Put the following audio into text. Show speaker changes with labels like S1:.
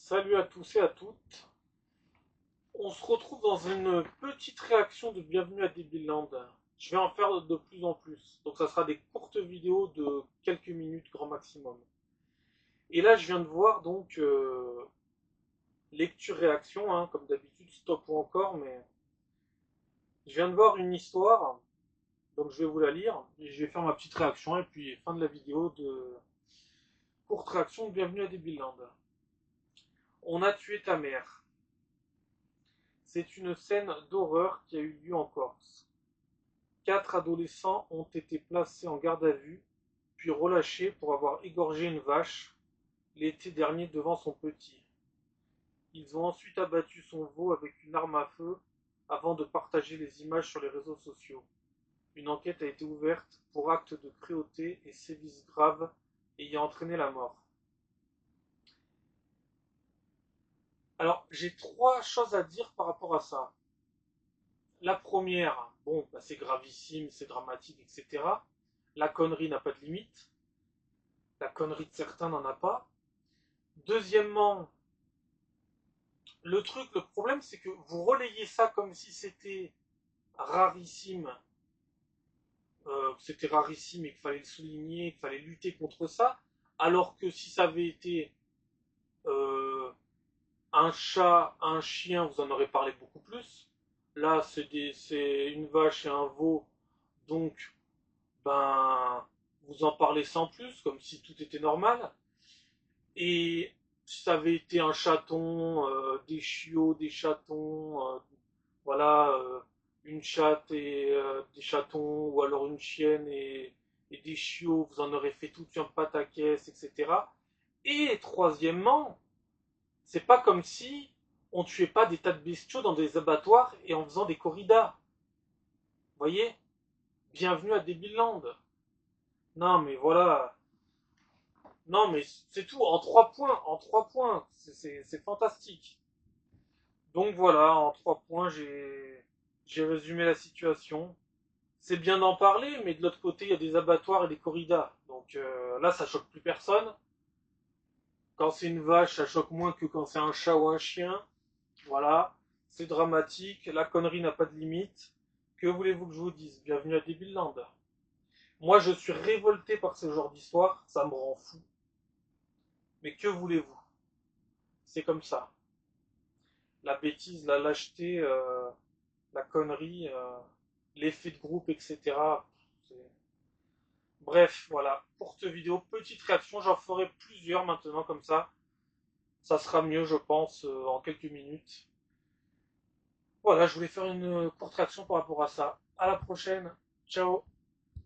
S1: Salut à tous et à toutes. On se retrouve dans une petite réaction de Bienvenue à Debilland. Je vais en faire de plus en plus. Donc ça sera des courtes vidéos de quelques minutes grand maximum. Et là je viens de voir donc lecture réaction, hein, comme d'habitude, stop ou encore, mais je viens de voir une histoire, donc je vais vous la lire, et je vais faire ma petite réaction, et puis fin de la vidéo de courte réaction de Bienvenue à Debilland. On a tué ta mère. C'est une scène d'horreur qui a eu lieu en Corse. 4 adolescents ont été placés en garde à vue, puis relâchés pour avoir égorgé une vache l'été dernier devant son petit. Ils ont ensuite abattu son veau avec une arme à feu avant de partager les images sur les réseaux sociaux. Une enquête a été ouverte pour acte de cruauté et sévices graves ayant entraîné la mort. Alors, j'ai trois choses à dire par rapport à ça. La première, bon, bah, c'est gravissime, c'est dramatique, etc. La connerie n'a pas de limite. La connerie de certains n'en a pas. Deuxièmement, le problème, c'est que vous relayez ça comme si rarissime, c'était rarissime et qu'il fallait le souligner, qu'il fallait lutter contre ça, alors que si ça avait été euh, un chat, un chien, vous en aurez parlé beaucoup plus. Là, c'est une vache et un veau, donc ben vous en parlez sans plus, comme si tout était normal. Et si ça avait été un chaton, des chiots, des chatons, voilà, une chatte et des chatons, ou alors une chienne et des chiots, vous en aurez fait tout un pataquès, etc. Et troisièmement, c'est pas comme si on tuait pas des tas de bestiaux dans des abattoirs et en faisant des corridas. Vous voyez? Bienvenue à Debilland. Non mais voilà. Non mais c'est tout, en 3 points, c'est fantastique. Donc voilà, en 3 points, j'ai résumé la situation. C'est bien d'en parler, mais de l'autre côté, il y a des abattoirs et des corridas. Donc là, ça choque plus personne. Quand c'est une vache, ça choque moins que quand c'est un chat ou un chien. Voilà, c'est dramatique, la connerie n'a pas de limite. Que voulez-vous que je vous dise? Bienvenue à Debilland. Moi, je suis révolté par ce genre d'histoire, ça me rend fou. Mais que voulez-vous? C'est comme ça. La bêtise, la lâcheté, la connerie, l'effet de groupe, etc. Bref, voilà, pour cette vidéo, petite réaction, j'en ferai plusieurs maintenant comme ça sera mieux je pense en quelques minutes. Voilà, je voulais faire une courte réaction par rapport à ça. À la prochaine, ciao.